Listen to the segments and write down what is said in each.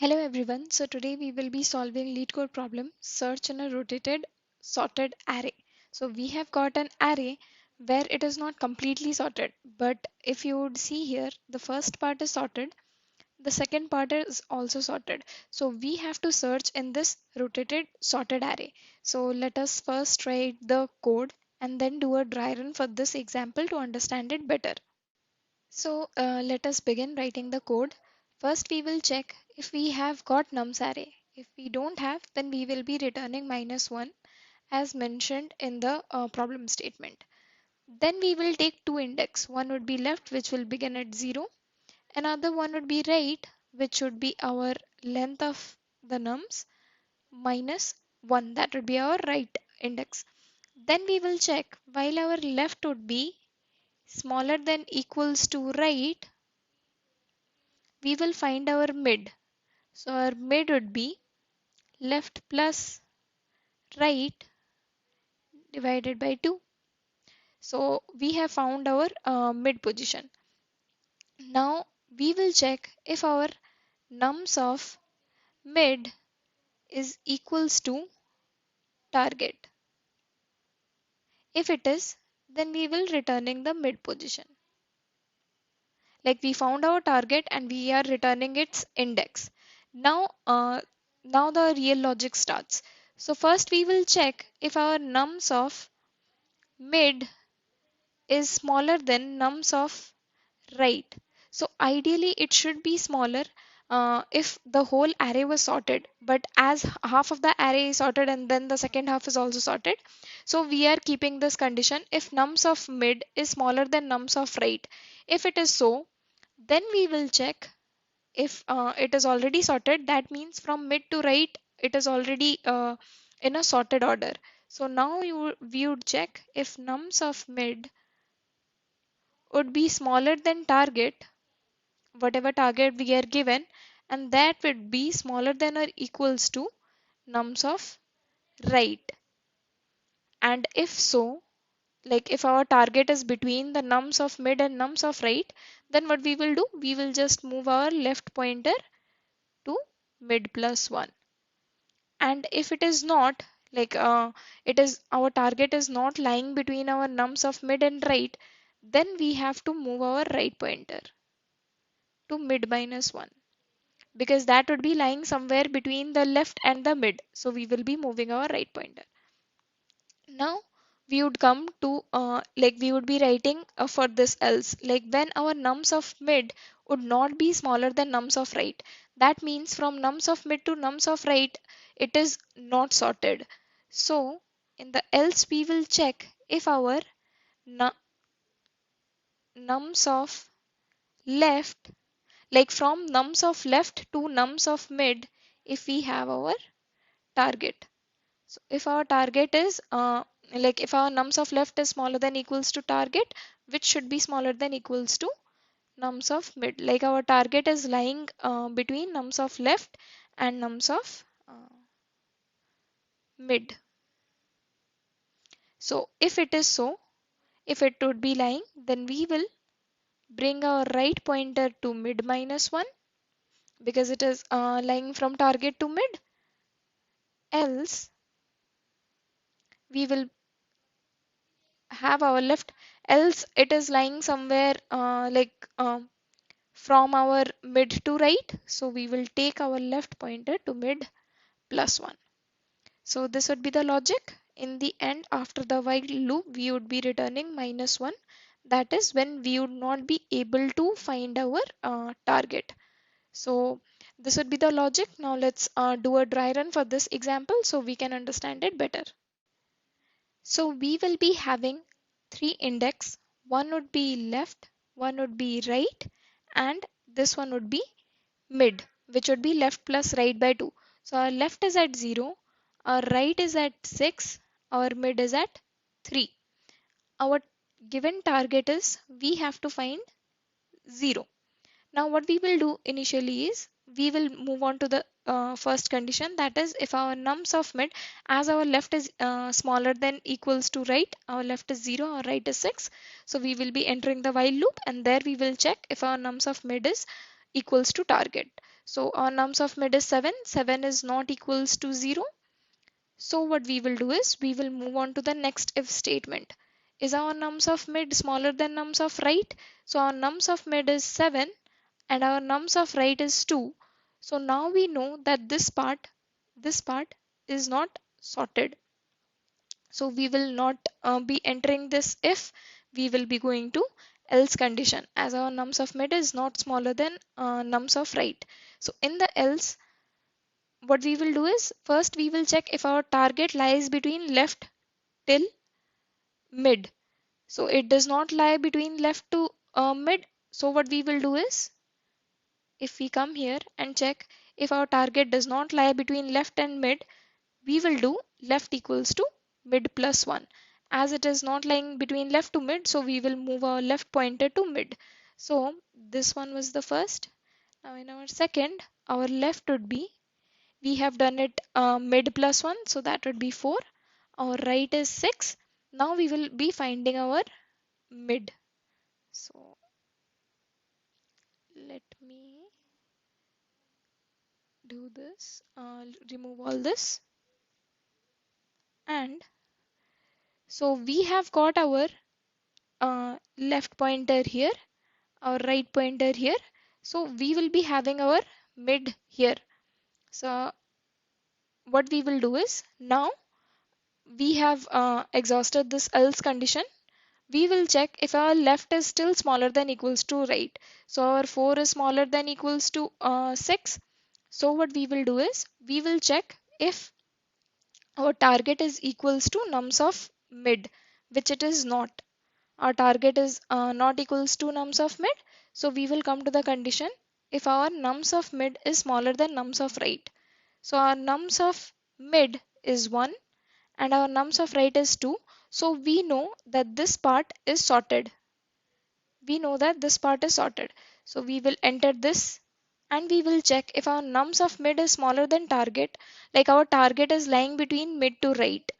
Hello everyone. So today we will be solving Leetcode problem search in a rotated sorted array. So we have got an array where it is not completely sorted, but if you would see here, the first part is sorted, the second part is also sorted. So we have to search in this rotated sorted array. So let us first write the code and then do a dry run for this example to understand it better. So let us begin writing the code. First we will check if we have got nums array. If we don't have, then we will be returning -1 as mentioned in the problem statement. Then we will take two index. One would be left, which will begin at 0. Another one would be right, which would be our length of the nums -1. That would be our right index. Then we will check while our left would be smaller than equals to right, we will find our mid. So our mid would be left plus right divided by 2. So we have found our mid position. Now we will check if our nums of mid is equals to target. If it is, then we will returning the mid position. Like we found our target and we are returning its index. Now the real logic starts. So first we will check if our nums of mid is smaller than nums of right. So ideally it should be smaller if the whole array was sorted, but as half of the array is sorted and then the second half is also sorted, so we are keeping this condition if nums of mid is smaller than nums of right. If it is so, then we will check if it is already sorted. That means from mid to right it is already in a sorted order. So now we would check if nums of mid would be smaller than target, whatever target we are given, and that would be smaller than or equals to nums of right. And if so, like if our target is between the nums of mid and nums of right, then what we will do, we will just move our left pointer to mid plus 1. And if it is not, like it is our target is not lying between our nums of mid and right, then we have to move our right pointer to mid minus 1, because that would be lying somewhere between the left and the mid. So we will be moving our right pointer. Now we would come to like we would be writing for this else, like when our nums of mid would not be smaller than nums of right. That means from nums of mid to nums of right, it is not sorted. So in the else we will check if our nu nums of left, like from nums of left to nums of mid, if we have our target. So if our target is like if our nums of left is smaller than equals to target, which should be smaller than equals to nums of mid. Like our target is lying between nums of left and nums of mid. So if it is so, if it would be lying, then we will bring our right pointer to mid minus 1, because it is lying from target to mid. Else we will have our left, else it is lying somewhere from our mid to right. So we will take our left pointer to mid plus 1. So this would be the logic. In the end, after the while loop, we would be returning -1. That is when we would not be able to find our target. So this would be the logic. Now let's do a dry run for this example so we can understand it better. So we will be having three index. One would be left, one would be right, and this one would be mid, which would be left plus right by 2. So our left is at 0, our right is at 6, our mid is at 3. Our given target is we have to find 0. Now what we will do initially is we will move on to the first condition, that is if our nums of mid, as our left is smaller than equals to right, our left is 0, our right is 6. So we will be entering the while loop and there we will check if our nums of mid is equals to target. So our nums of mid is 7. 7 is not equals to 0. So what we will do is we will move on to the next if statement. Is our nums of mid smaller than nums of right? So our nums of mid is 7 and our nums of right is 2. So now we know that this part is not sorted. So we will not be entering this if, we will be going to else condition as our nums of mid is not smaller than nums of right. So in the else, what we will do is first we will check if our target lies between left till mid. So it does not lie between left to mid. So what we will do is if we come here and check if our target does not lie between left and mid, we will do left equals to mid plus 1. As it is not lying between left to mid, so we will move our left pointer to mid. So this one was the first. Now in our second, our left would be, we have done it mid plus 1, so that would be 4. Our right is 6. Now we will be finding our mid. So let me do this, remove all this. And so we have got our left pointer here, our right pointer here. So we will be having our mid here. So what we will do is now we have exhausted this else condition. We will check if our left is still smaller than equals to right. So our 4 is smaller than equals to 6. So what we will do is we will check if our target is equals to nums of mid, which it is not. Our target is not equals to nums of mid. So we will come to the condition if our nums of mid is smaller than nums of right. So our nums of mid is 1 and our nums of right is 2. So we know that this part is sorted. We know that this part is sorted. So we will enter this and we will check if our nums of mid is smaller than target, like our target is lying between mid to right.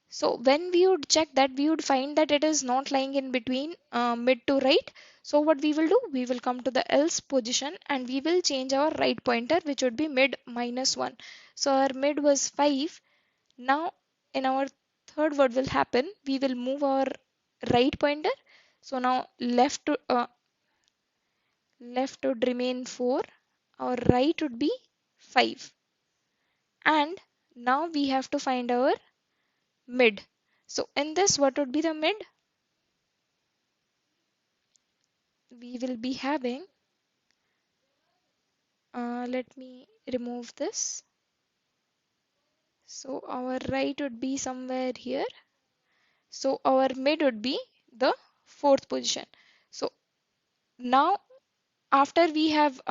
So when we would check that, we would find that it is not lying in between mid to right. So what we will do, we will come to the else position and we will change our right pointer, which would be mid minus 1. So our mid was 5. Now in our third, what will happen, we will move our right pointer. So now left would remain 4, our right would be 5. And now we have to find our mid. So in this, what would be the mid? We will be having, let me remove this. So our right would be somewhere here. So our mid would be the fourth position. So now after we have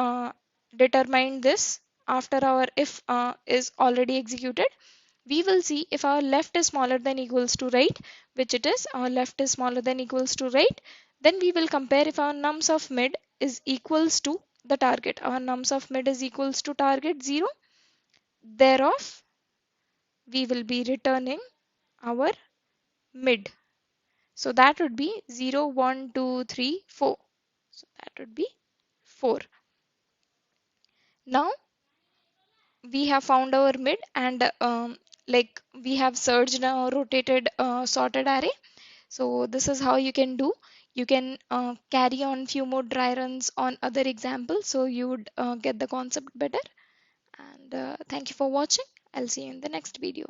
determined this, after our if is already executed, we will see if our left is smaller than equals to right, which it is, our left is smaller than equals to right. Then we will compare if our nums of mid is equals to the target. Our nums of mid is equals to target 0. Thereof, we will be returning our mid. So that would be 0, 1, 2, 3, 4. So that would be 4. Now we have found our mid and like we have searched or rotated sorted array. So this is how you can do. You can carry on few more dry runs on other examples so you would get the concept better. And thank you for watching. I'll see you in the next video.